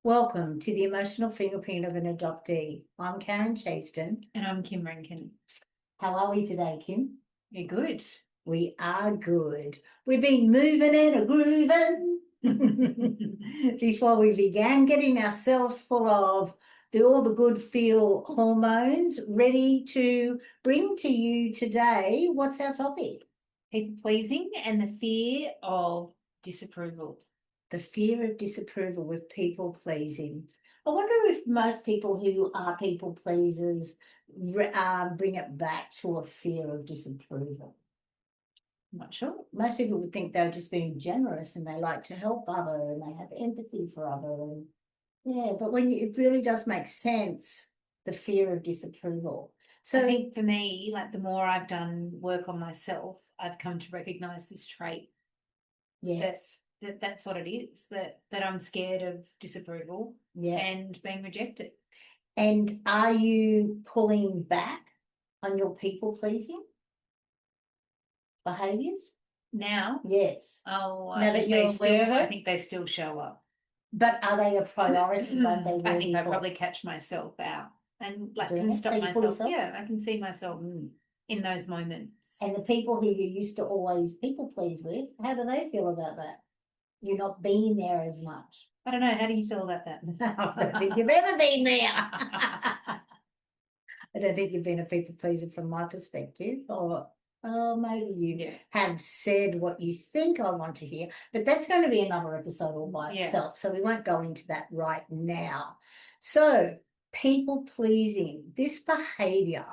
Welcome to the emotional fingerprint of an adoptee. I'm Karen Chaston. And I'm Kim Rankin. How are we today, Kim? You're good. We are good. We've been moving and a grooving before we began getting ourselves full of all the good feel hormones, ready to bring to you today. What's our topic? People pleasing and the fear of disapproval. The fear of disapproval with people pleasing. I wonder if most people who are people pleasers bring it back to a fear of disapproval. I'm not sure. Most people would think they're just being generous and they like to help other and they have empathy for other. And yeah, but when it really does make sense, the fear of disapproval. So I think for me, like the more I've done work on myself, I've come to recognize this trait. yes. That's what it is, that I'm scared of disapproval and being rejected. And are you pulling back on your people pleasing behaviours now? Yes. Oh, now that you're aware of it, I think they still show up. But are they a priority like they were I think before? I probably catch myself out and like Doing can it? stop So you pull myself. yourself? Yeah, I can see myself in those moments. And the people who you used to always people please with, how do they feel about that? You're not being there as much. I don't know. How do you feel about that? I don't think you've ever been there. I don't think you've been a people pleaser from my perspective, or maybe you have said what you think I want to hear, but that's going to be another episode all by itself, so we won't go into that right now. So people pleasing, this behaviour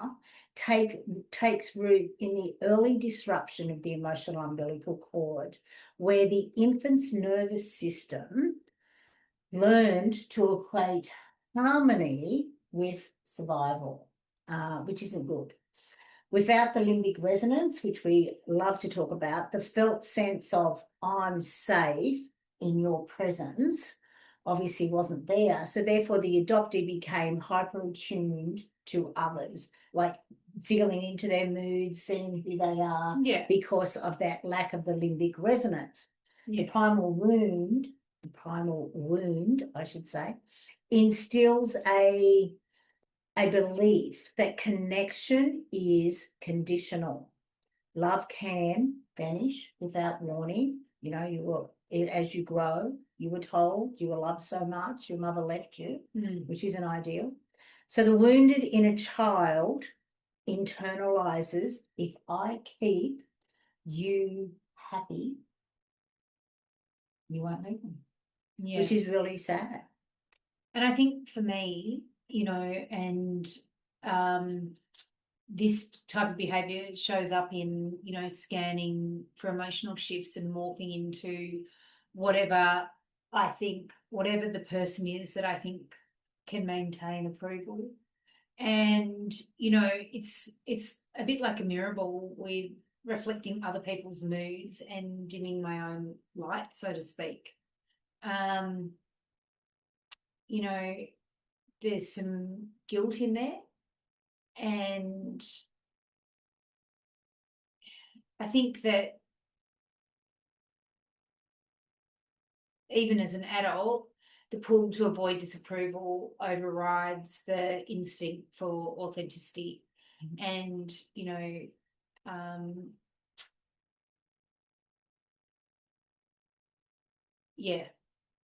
takes root in the early disruption of the emotional umbilical cord, where the infant's nervous system learned to equate harmony with survival, which isn't good. Without the limbic resonance, which we love to talk about, the felt sense of I'm safe in your presence obviously wasn't there. So therefore the adoptee became hyper attuned to others, like feeling into their moods, seeing who they are, because of that lack of the limbic resonance. The primal wound, I should say, instills a belief that connection is conditional. Love can vanish without warning. You know, as you grow, you were told you were loved so much, your mother left you, which isn't ideal. So the wounded inner child internalizes, if I keep you happy, you won't leave me, which is really sad. And I think for me, you know, and this type of behavior shows up in, you know, scanning for emotional shifts and morphing into whatever the person is that I think can maintain approval. And, you know, it's a bit like a mirror ball with reflecting other people's moods and dimming my own light, so to speak. You know, there's some guilt in there. And I think that even as an adult, the pull to avoid disapproval overrides the instinct for authenticity. And, you know,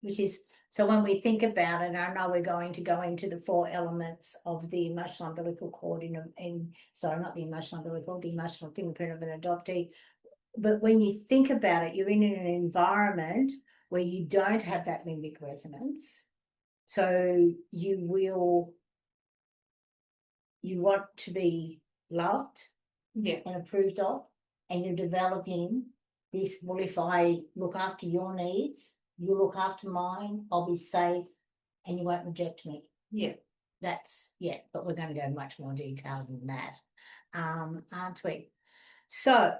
which is, so when we think about it, I know we're going to go into the 4 elements of the emotional umbilical cord sorry, not the emotional umbilical, the emotional fingerprint of an adoptee. But when you think about it, you're in an environment where you don't have that limbic resonance. So you want to be loved and approved of, and you're developing this, well, if I look after your needs, you look after mine, I'll be safe and you won't reject me. But we're going to go much more detail than that, aren't we? So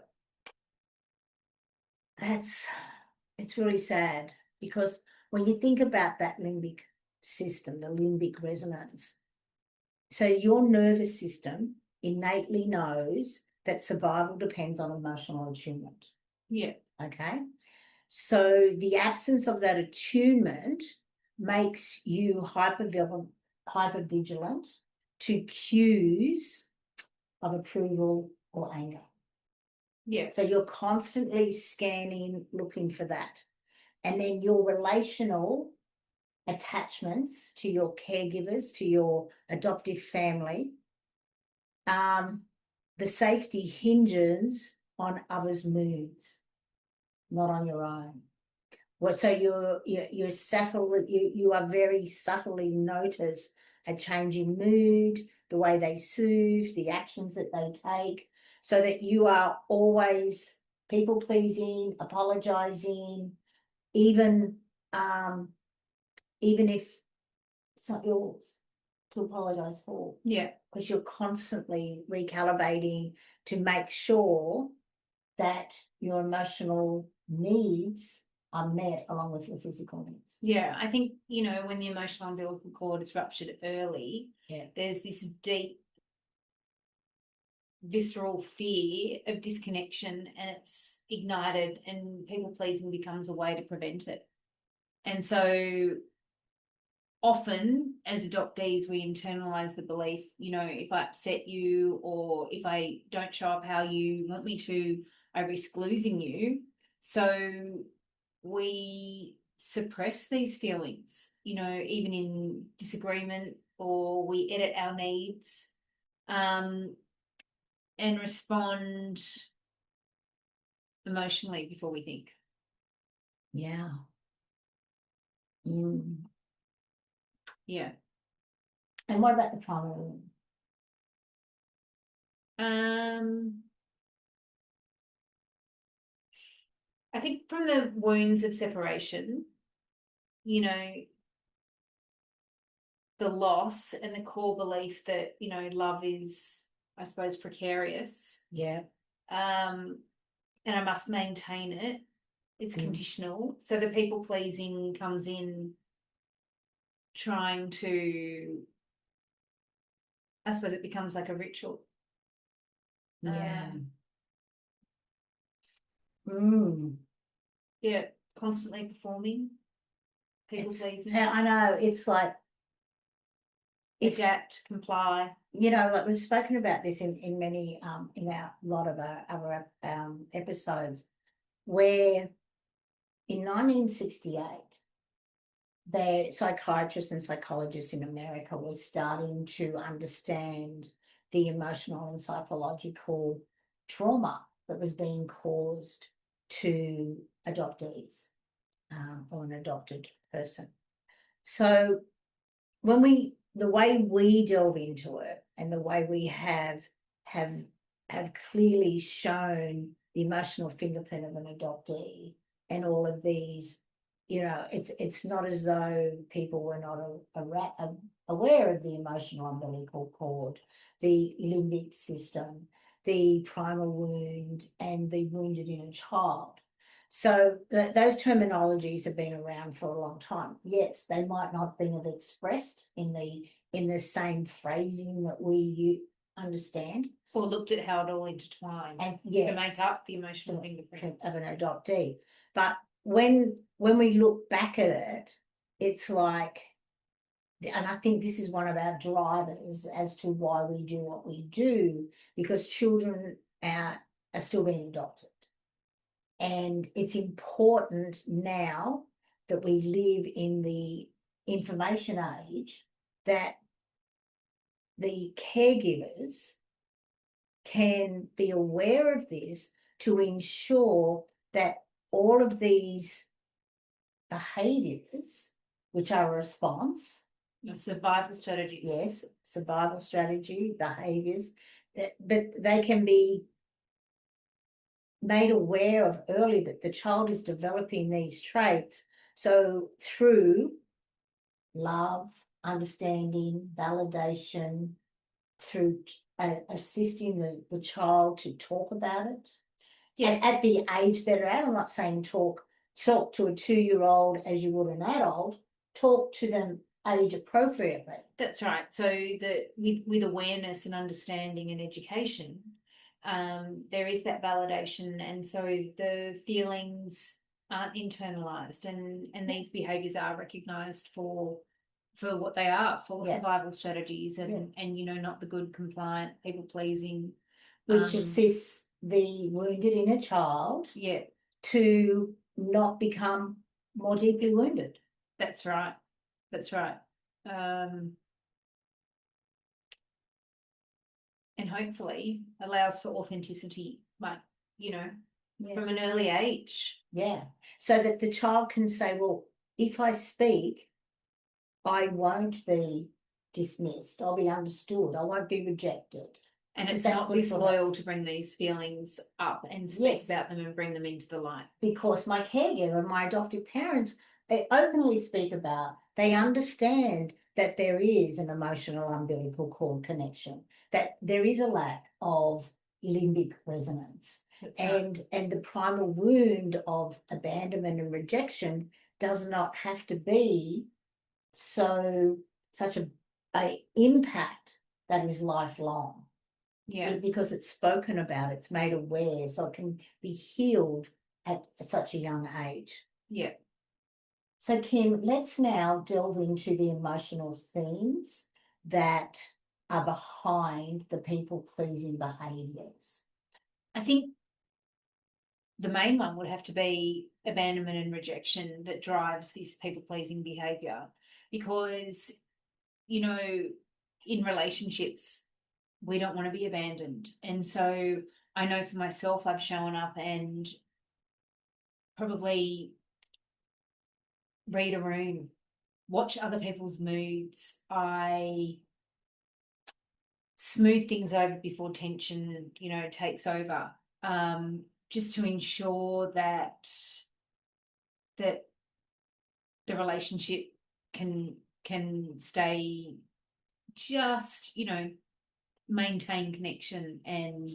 it's really sad, because when you think about that limbic system, the limbic resonance, so your nervous system innately knows that survival depends on emotional attunement. Okay. So the absence of that attunement makes you hypervigilant to cues of approval or anger. Yeah. So you're constantly scanning, looking for that. And then your relational attachments to your caregivers, to your adoptive family, the safety hinges on others' moods, not on your own. Well, so you're subtle. You are very subtly notice a change in mood, the way they soothe, the actions that they take, so that you are always people pleasing, apologizing, even if it's not yours to apologize for. Yeah. Because you're constantly recalibrating to make sure that your emotional needs are met along with your physical needs. Yeah, I think, when the emotional umbilical cord is ruptured early, there's this deep visceral fear of disconnection, and it's ignited, and people pleasing becomes a way to prevent it. And so often as adoptees, we internalize the belief, if I upset you or if I don't show up how you want me to, I risk losing you. So we suppress these feelings, even in disagreement, or we edit our needs and respond emotionally before we think. Yeah. Yeah. And what about the primal? I think from the wounds of separation, the loss and the core belief that, love is, I suppose, precarious. Yeah. And I must maintain it. It's conditional. So the people pleasing comes in trying to, I suppose it becomes like a ritual. Yeah. Yeah, constantly performing, people pleasing. I know, it's like adapt, comply. Like we've spoken about this in many in a lot of our episodes, where in 1968 the psychiatrists and psychologists in America were starting to understand the emotional and psychological trauma that was being caused to adoptees or an adopted person. So the way we delve into it and the way we have clearly shown the emotional fingerprint of an adoptee and all of these, it's not as though people were not aware of the emotional umbilical cord, the limbic system, the primal wound, and the wounded inner child. So those terminologies have been around for a long time. Yes, they might not have been expressed in the same phrasing that we understand, or looked at how it all intertwines and to make up the emotional fingerprint of an adoptee. But when we look back at it, it's like, and I think this is one of our drivers as to why we do what we do, because children are still being adopted. And it's important now that we live in the information age that the caregivers can be aware of this to ensure that all of these behaviours, which are a response, survival strategies. Yes, survival strategy, behaviours, but they can be made aware of early that the child is developing these traits. So through love, understanding, validation, through assisting the child to talk about it. Yeah. And at the age they're at, I'm not saying talk to a 2-year-old as you would an adult, talk to them age appropriately. That's right. So that with awareness and understanding and education, there is that validation, and so the feelings aren't internalized, and these behaviors are recognized for what they are, for survival strategies, and not the good, compliant, people pleasing, which assists the wounded inner child to not become more deeply wounded. That's right. And hopefully allows for authenticity, like, from an early age. Yeah. So that the child can say, well, if I speak, I won't be dismissed. I'll be understood. I won't be rejected. And it's not disloyal to bring these feelings up and speak about them and bring them into the light. Because my caregiver, my adoptive parents, they openly speak about, they understand that there is an emotional umbilical cord connection, that there is a lack of limbic resonance. And the primal wound of abandonment and rejection does not have to be such a impact that is lifelong. Yeah. Because it's spoken about, it's made aware, so it can be healed at such a young age. Yeah. So, Kim, let's now delve into the emotional themes that are behind the people-pleasing behaviours. I think the main one would have to be abandonment and rejection that drives this people-pleasing behaviour, because, in relationships, we don't want to be abandoned. And so I know for myself, I've shown up and probably read a room, watch other people's moods. I smooth things over before tension, takes over, just to ensure that the relationship can stay, just, maintain connection. And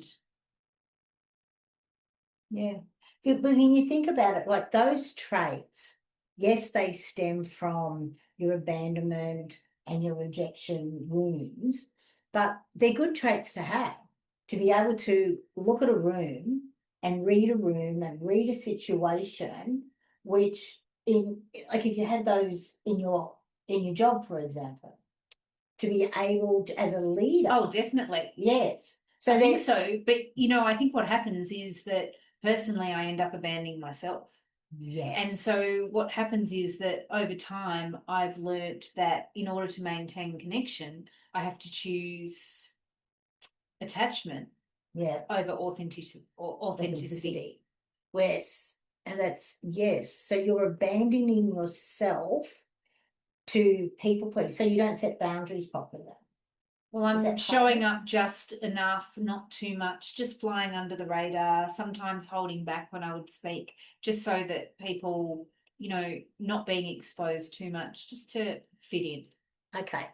but when you think about it, like those traits, yes, they stem from your abandonment and your rejection wounds, but they're good traits to have, to be able to look at a room and read a situation, which like if you had those in your job, for example, to be able to, as a leader. Oh, definitely. Yes. So I think so. But, I think what happens is that personally I end up abandoning myself. Yes. And so what happens is that over time I've learnt that in order to maintain connection, I have to choose attachment over authenticity. Yes. And that's, yes. So you're abandoning yourself to people please. So you don't set boundaries properly. Well, I'm showing up just enough, not too much, just flying under the radar, sometimes holding back when I would speak, just so that people, not being exposed too much, just to fit in. Okay.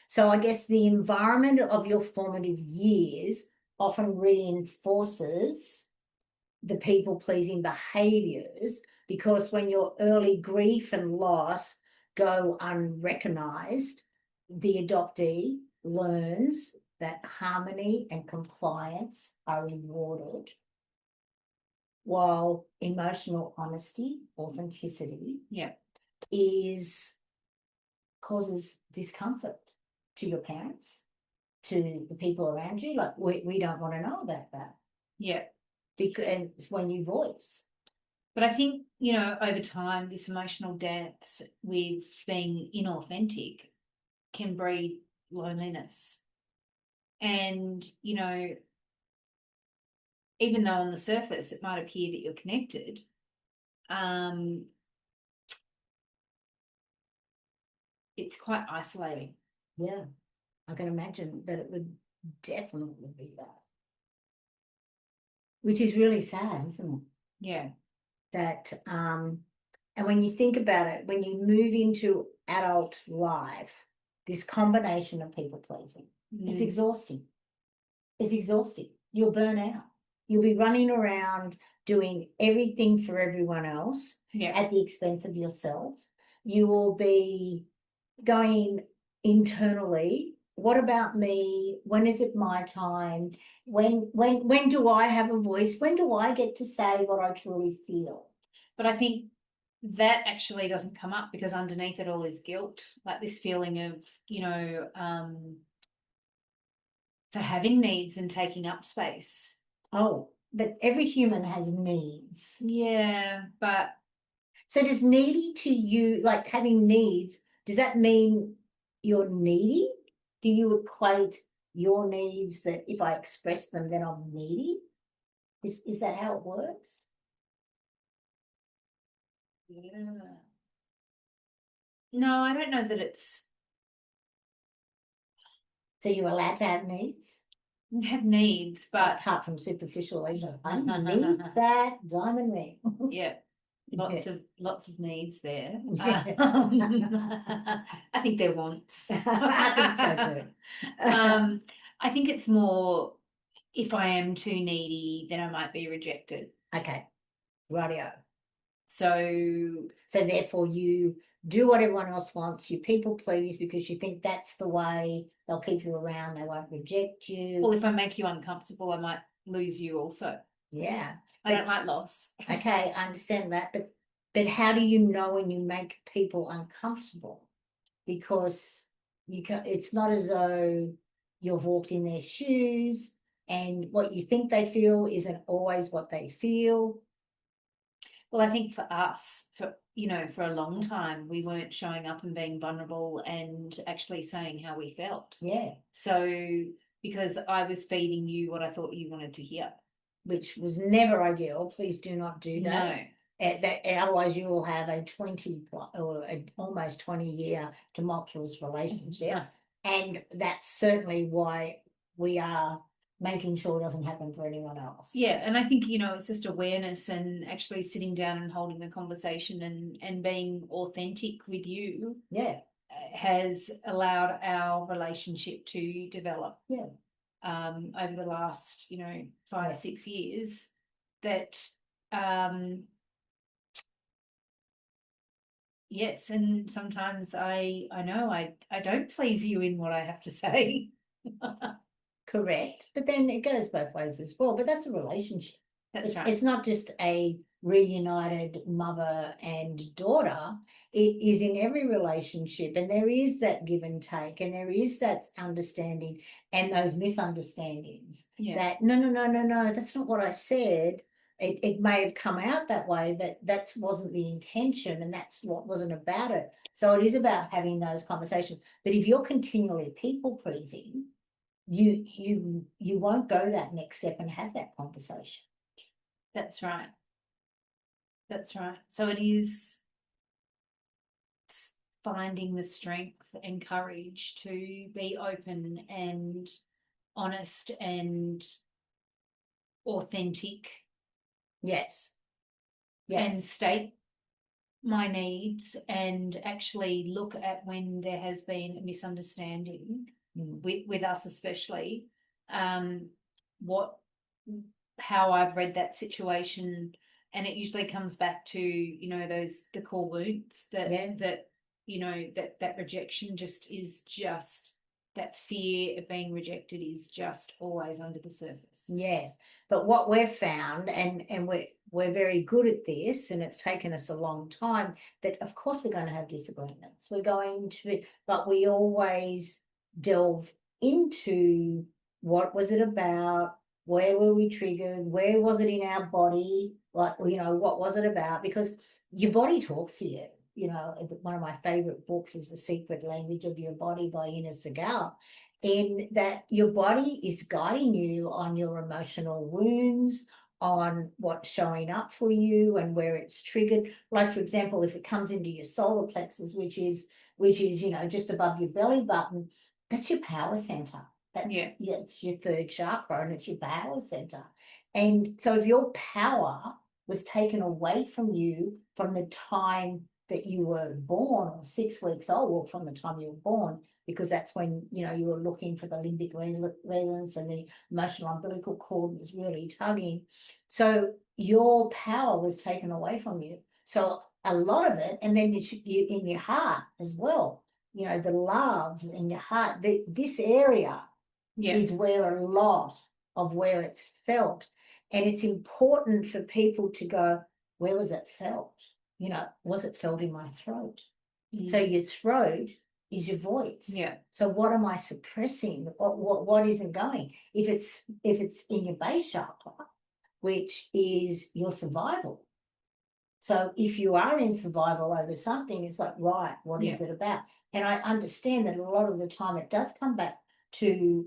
So I guess the environment of your formative years often reinforces the people-pleasing behaviours, because when your early grief and loss go unrecognised, the adoptee learns that harmony and compliance are rewarded, while emotional honesty, authenticity, causes discomfort to your parents, to the people around you. Like we don't want to know about that. Yeah. Because when you voice. But I think, over time, this emotional dance with being inauthentic can breed loneliness. And, even though on the surface it might appear that you're connected, it's quite isolating. Yeah, I can imagine that it would definitely be that. Which is really sad, isn't it? Yeah. That, and when you think about it, when you move into adult life, this combination of people pleasing, it's exhausting. It's exhausting. You'll burn out. You'll be running around doing everything for everyone else at the expense of yourself. You will be going internally, what about me? When is it my time? When do I have a voice? When do I get to say what I truly feel? But I think that actually doesn't come up because underneath it all is guilt, like this feeling of, for having needs and taking up space. Oh, but every human has needs. Yeah, but so does needy to you, like having needs, does that mean you're needy? Do you equate your needs that if I express them, then I'm needy? Is that how it works? yeah. No, I don't know that it's So you're allowed to have needs? have needs, but apart from superficial, I need that diamond ring. yeah, lots of needs there. Yeah. I think they're wants. I think so too. I think it's more if I am too needy, then I might be rejected. Okay, rightio. So therefore you do what everyone else wants, you people please because you think that's the way they'll keep you around, they won't reject you. Well, if I make you uncomfortable, I might lose you also. Yeah. I don't like loss. Okay, I understand that, but how do you know when you make people uncomfortable? Because it's not as though you've walked in their shoes and what you think they feel isn't always what they feel. Well, I think for us, for a long time, we weren't showing up and being vulnerable and actually saying how we felt. Yeah. So because I was feeding you what I thought you wanted to hear. Which was never ideal. Please do not do that. No. Otherwise you will have a 20 or almost 20-year tumultuous relationship. And that's certainly why we are making sure it doesn't happen for anyone else. Yeah, and I think, it's just awareness and actually sitting down and holding the conversation and being authentic with you. Yeah. Has allowed our relationship to develop. Yeah. Over the last, 5 or 6 years that, yes, and sometimes I know I don't please you in what I have to say. Correct. But then it goes both ways as well. But that's a relationship. That's right. It's not just a reunited mother and daughter. It is in every relationship. And there is that give and take. And there is that understanding and those misunderstandings. Yeah. That, no, that's not what I said. It may have come out that way, but that wasn't the intention and that's what wasn't about it. So it is about having those conversations. But if you're continually people pleasing, you won't go that next step and have that conversation. That's right. That's right. So it is finding the strength and courage to be open and honest and authentic. Yes. And state my needs and actually look at when there has been a misunderstanding with us, especially how I've read that situation, and it usually comes back to the core wounds that rejection just that fear of being rejected is just always under the surface. Yes, but what we've found, and we're very good at this, and it's taken us a long time, that of course we're going to have disagreements. But we always delve into what was it about, where were we triggered, where was it in our body, what was it about, because your body talks to you. One of my favorite books is The Secret Language of Your Body by Ines Segal, in that your body is guiding you on your emotional wounds, on what's showing up for you and where it's triggered. Like, for example, if it comes into your solar plexus, which is just above your belly button, that's your power center. It's your third chakra and it's your power center. And so if your power was taken away from you from the time that you were born, or 6 weeks old, or from the time you were born, because that's when you were looking for the limbic resonance and the emotional umbilical cord was really tugging. So your power was taken away from you. So a lot of it, and then you in your heart as well, the love in your heart, this area is where a lot of where it's felt. And it's important for people to go, where was it felt? Was it felt in my throat? Mm. So your throat is your voice. Yeah. So what am I suppressing? What isn't going? If it's in your base chakra, which is your survival. So if you are in survival over something, it's like, right, what is it about? And I understand that a lot of the time it does come back to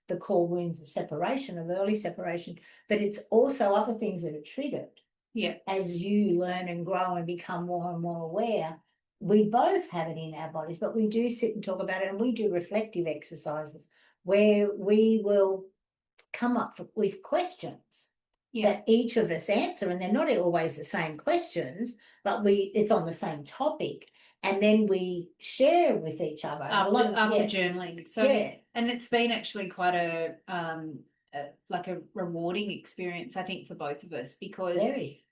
the core wounds of separation, of early separation, but it's also other things that are triggered. Yeah. As you learn and grow and become more and more aware, we both have it in our bodies, but we do sit and talk about it, and we do reflective exercises where we will come up with questions that each of us answer, and they're not always the same questions, but it's on the same topic, and then we share with each other after journaling. So and it's been actually quite a rewarding experience, I think, for both of us, because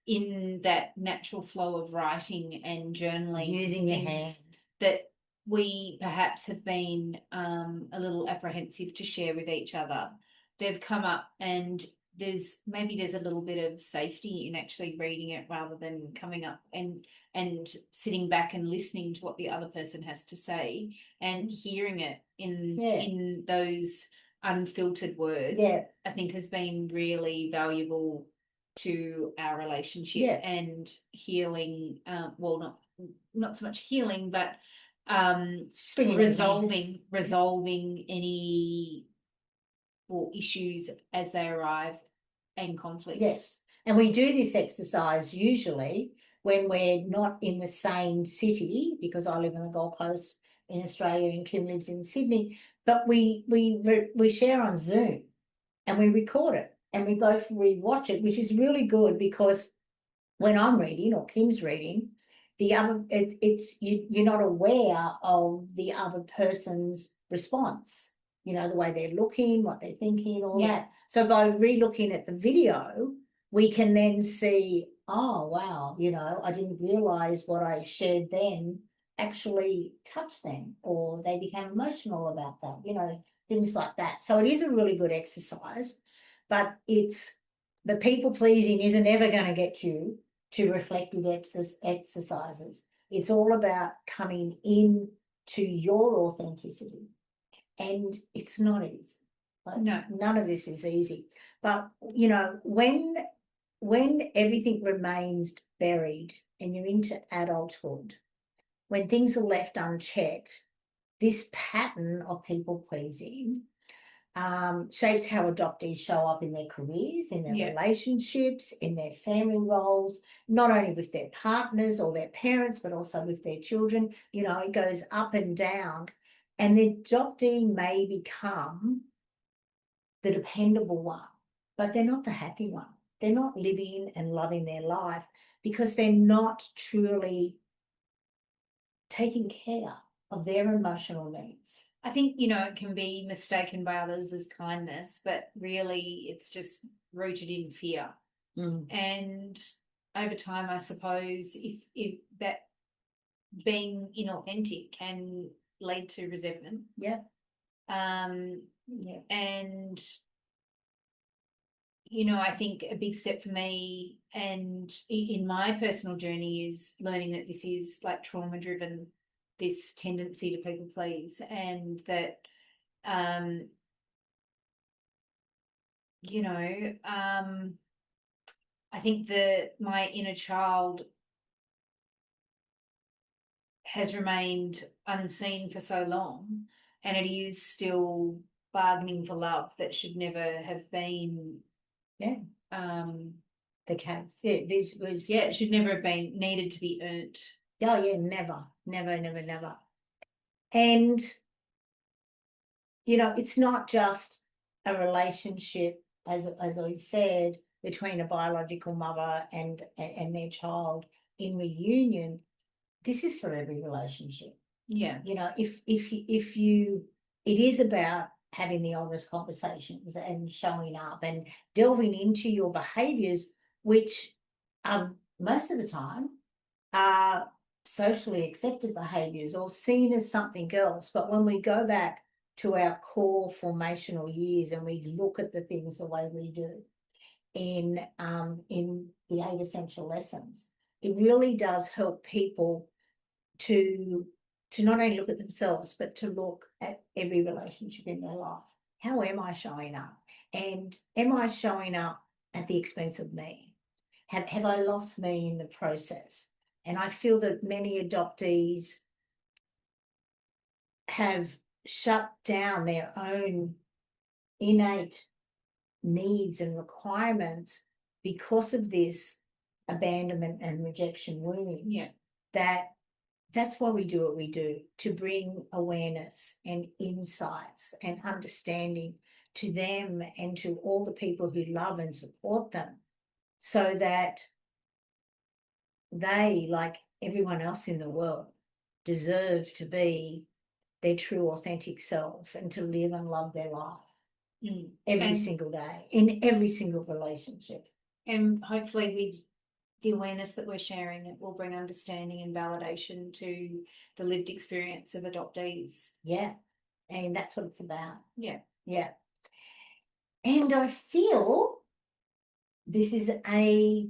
in that natural flow of writing and journaling, using your hand, that we perhaps have been a little apprehensive to share with each other, they've come up, and there's a little bit of safety in actually reading it rather than coming up and sitting back and listening to what the other person has to say and hearing it in those unfiltered words. I think has been really valuable to our relationship and healing. Well, not so much healing, but resolving any issues as they arrive and conflict. Yes. And we do this exercise usually when we're not in the same city, because I live on the Gold Coast in Australia and Kim lives in Sydney, but we share on Zoom and we record it and we both rewatch it, which is really good, because when I'm reading or Kim's reading, you're not aware of the other person's response, the way they're looking, what they're thinking, all that. So by re-looking at the video, we can then see, oh, wow, I didn't realize what I shared then actually touched them, or they became emotional about that, things like that. So it is a really good exercise, but the people pleasing isn't ever going to get you to reflective exercises. It's all about coming in to your authenticity. And it's not easy. No. None of this is easy. But, when everything remains buried and you're into adulthood, when things are left unchecked, this pattern of people pleasing shapes how adoptees show up in their careers, in their relationships, in their family roles, not only with their partners or their parents, but also with their children. It goes up and down. And the adoptee may become the dependable one, but they're not the happy one. They're not living and loving their life because they're not truly taking care of their emotional needs. I think, it can be mistaken by others as kindness, but really it's just rooted in fear. And over time, I suppose, if that being inauthentic can lead to resentment. And I think a big step for me and in my personal journey is learning that this is like trauma driven, this tendency to people please, and that I think that my inner child has remained unseen for so long, and it is still bargaining for love that should never have been the case. It should never have been needed to be earned. Oh yeah, never. And it's not just a relationship, as I said, between a biological mother and their child in reunion. This is for every relationship. If you it is about having the honest conversations and showing up and delving into your behaviors, which most of the time are socially accepted behaviors or seen as something else. But when we go back to our core formational years and we look at the things the way we do, in the 8 essential lessons. It really does help people to not only look at themselves, but to look at every relationship in their life. How am I showing up? And am I showing up at the expense of me? Have I lost me in the process? And I feel that many adoptees have shut down their own innate needs and requirements because of this abandonment and rejection wound. Yeah. That's why we do what we do, to bring awareness and insights and understanding to them and to all the people who love and support them, so that they, like everyone else in the world, deserve to be their true authentic self and to live and love their life every single day, in every single relationship. And hopefully with the awareness that we're sharing, it will bring understanding and validation to the lived experience of adoptees. Yeah, and that's what it's about. Yeah. Yeah. And I feel this is a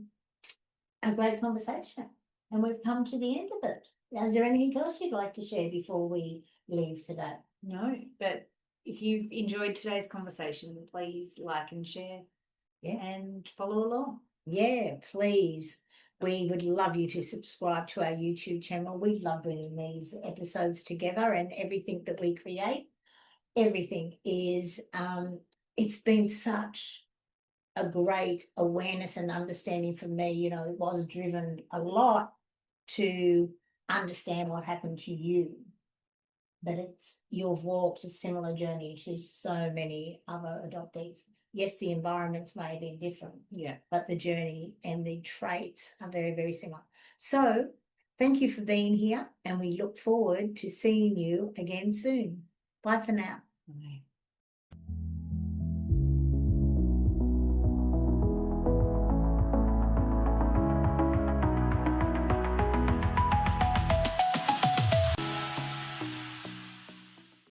great conversation, and we've come to the end of it. Is there anything else you'd like to share before we leave today? No, but if you've enjoyed today's conversation, please like and share. Yeah. And follow along. Yeah, please. We would love you to subscribe to our YouTube channel. We love bringing these episodes together, and everything that we create, everything is, it's been such a great awareness and understanding for me. You know, it was driven a lot to understand what happened to you, but you've walked a similar journey to so many other adoptees. Yes, the environments may be different, Yeah, but the journey and the traits are very, very similar. So thank you for being here, and we look forward to seeing you again soon. Bye for now. Bye.